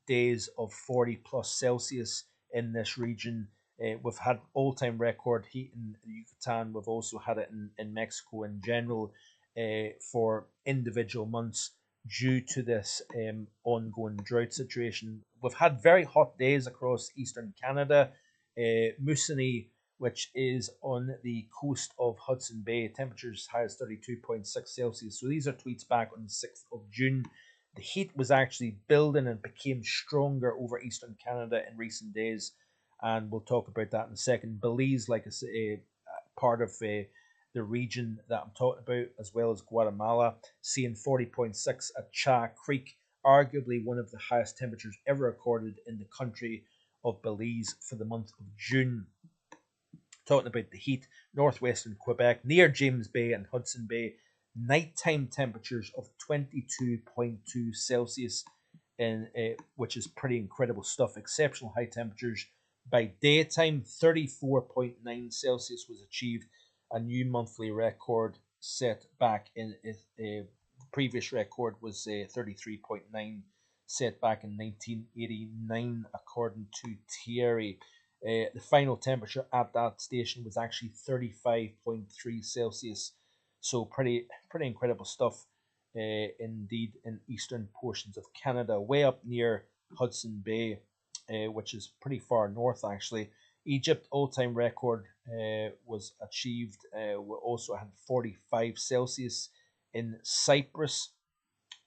days of 40 plus Celsius in this region. We've had all-time record heat in Yucatan. We've also had it in Mexico in general for individual months due to this ongoing drought situation. We've had very hot days across eastern Canada. Moosonee, which is on the coast of Hudson Bay, temperatures high as 32.6 Celsius. So these are tweets back on the 6th of June. The heat was actually building and became stronger over eastern Canada in recent days, and we'll talk about that in a second. Belize, like I say, part of the region that I'm talking about, as well as Guatemala, seeing 40.6 at Cha Creek, arguably one of the highest temperatures ever recorded in the country of Belize for the month of June. Talking about the heat, northwestern Quebec, near James Bay and Hudson Bay, nighttime temperatures of 22.2 Celsius, which is pretty incredible stuff. Exceptional high temperatures. By daytime, 34.9 Celsius was achieved, a new monthly record set back in the previous record was 33.9, set back in 1989, according to Thierry. The final temperature at that station was actually 35.3 Celsius. So pretty incredible stuff indeed in eastern portions of Canada, way up near Hudson Bay, which is pretty far north actually. Egypt all-time record was achieved. We also had 45 Celsius in Cyprus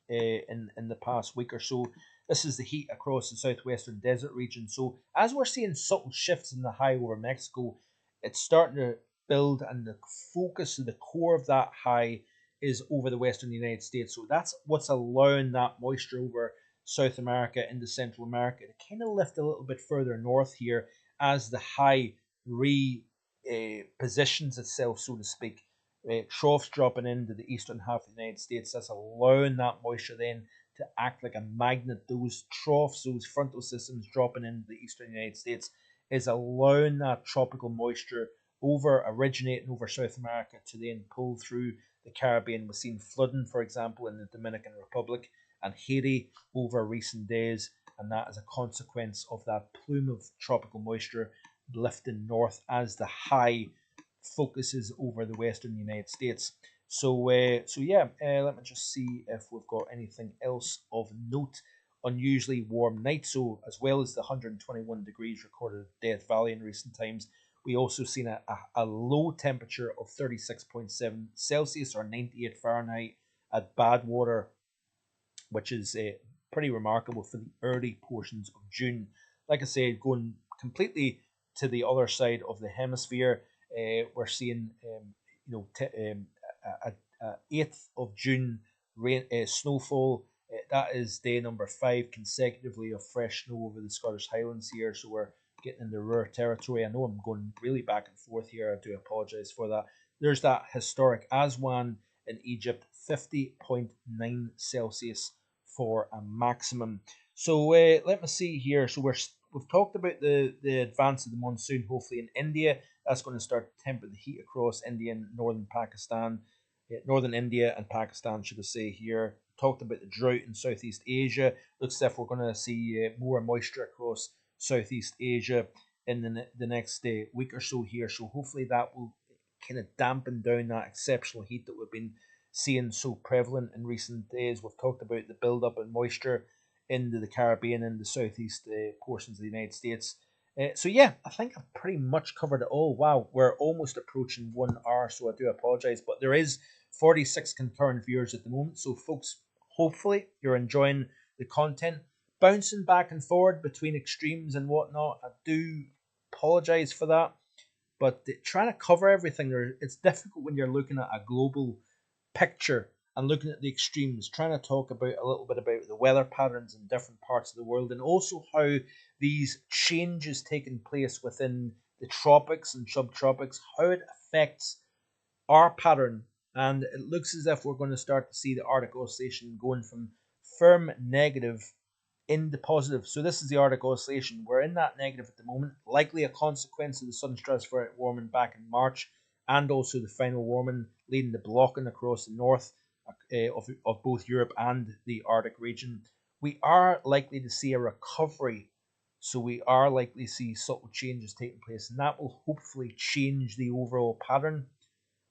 in the past week or so. This is the heat across the southwestern desert region. So as we're seeing subtle shifts in the high over Mexico, it's starting to build, and the focus of the core of that high is over the western United States. So that's what's allowing that moisture over South America into Central America to kind of lift a little bit further north here as the high repositions itself, so to speak. Troughs dropping into the eastern half of the United States. That's allowing that moisture then to act like a magnet. Those troughs, those frontal systems dropping into the eastern United States, is allowing that tropical moisture originating over South America to then pull through the Caribbean. We've seen flooding, for example, in the Dominican Republic and Haiti over recent days, and that is a consequence of that plume of tropical moisture lifting north as the high focuses over the western United States. So yeah, let me just see if we've got anything else of note. Unusually warm night, so as well as the 121 degrees recorded at Death Valley in recent times, we also seen a low temperature of 36.7 Celsius or 98 Fahrenheit at Badwater, which is pretty remarkable for the early portions of June. Like I said, going completely to the other side of the hemisphere, we're seeing a 8th of June rain snowfall. That is day number 5 consecutively of fresh snow over the Scottish Highlands here. So we're getting into rare territory. I know I'm going really back and forth here. I do apologise for that. There's that historic Aswan in Egypt, 50.9 Celsius for a maximum. So let me see here. So we've talked about the advance of the monsoon, hopefully in India. That's going to start to temper the heat across India and northern Pakistan, northern India and Pakistan, should I say here. Talked about the drought in Southeast Asia. Looks as if we're going to see more moisture across Southeast Asia in the next week or so here. So hopefully that will kind of dampen down that exceptional heat that we've been seeing so prevalent in recent days. We've talked about the build-up in moisture into the Caribbean and the southeast portions of the United States. So yeah, I think I've pretty much covered it all. Wow, we're almost approaching 1 hour, so I do apologise. But there is 46 concurrent viewers at the moment. So folks, hopefully you're enjoying the content. Bouncing back and forward between extremes and whatnot, I do apologise for that. But trying to cover everything, it's difficult when you're looking at a global picture and looking at the extremes, trying to talk about a little bit about the weather patterns in different parts of the world, and also how these changes taking place within the tropics and subtropics, how it affects our pattern. And it looks as if we're going to start to see the Arctic oscillation going from firm negative into positive. So this is the Arctic oscillation. We're in that negative at the moment, likely a consequence of the southern stratospheric warming back in March, and also the final warming leading to blocking across the north of both Europe and the Arctic region. We are likely to see a recovery, so we are likely to see subtle changes taking place, and that will hopefully change the overall pattern.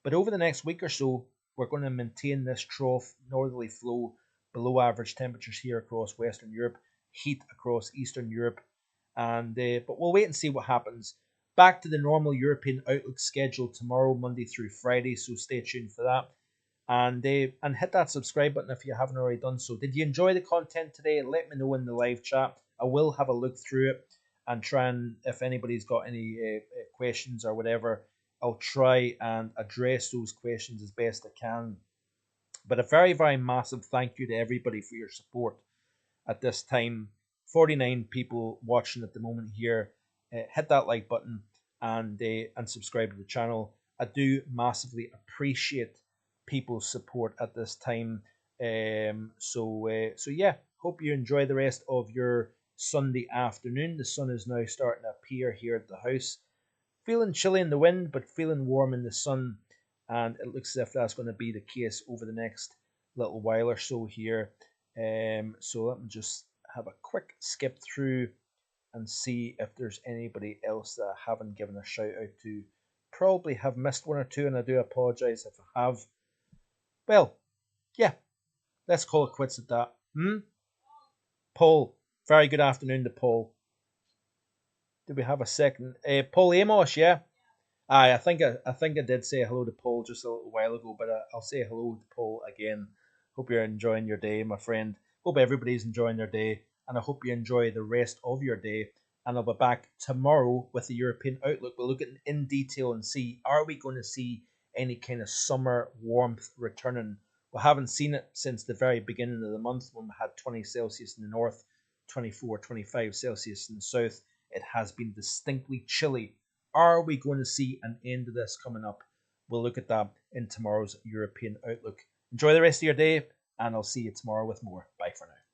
But over the next week or so, we're going to maintain this trough northerly flow, below average temperatures here across Western Europe, heat across Eastern Europe, and but we'll wait and see what happens. Back to the normal European outlook schedule tomorrow, Monday through Friday, so stay tuned for that. And hit that subscribe button if you haven't already done so. Did you enjoy the content today? Let me know in the live chat. I will have a look through it and try, and if anybody's got any questions or whatever, I'll try and address those questions as best I can. But a very, very massive thank you to everybody for your support at this time. 49 people watching at the moment here. Hit that like button and subscribe to the channel. I do massively appreciate people's support at this time. So yeah, hope you enjoy the rest of your Sunday afternoon. The sun is now starting to appear here at the house. Feeling chilly in the wind, but feeling warm in the sun. And it looks as if that's going to be the case over the next little while or so here. So let me just have a quick skip through and see if there's anybody else that I haven't given a shout out to. Probably have missed one or two, and I do apologise if I have. Well, yeah, Let's call it quits at that. Paul. Very good afternoon to Paul. Do we have a second? Paul Amos, yeah. Aye, I think I did say hello to Paul just a little while ago, but I'll say hello to Paul again. Hope you're enjoying your day, my friend. Hope everybody's enjoying their day, and I hope you enjoy the rest of your day. And I'll be back tomorrow with the European outlook. We'll look at it in detail and see, are we going to see any kind of summer warmth returning? We haven't seen it since the very beginning of the month when we had 20 Celsius in the north, 24, 25 Celsius in the south. It has been distinctly chilly. Are we going to see an end to this coming up? We'll look at that in tomorrow's European Outlook. Enjoy the rest of your day, and I'll see you tomorrow with more. Bye for now.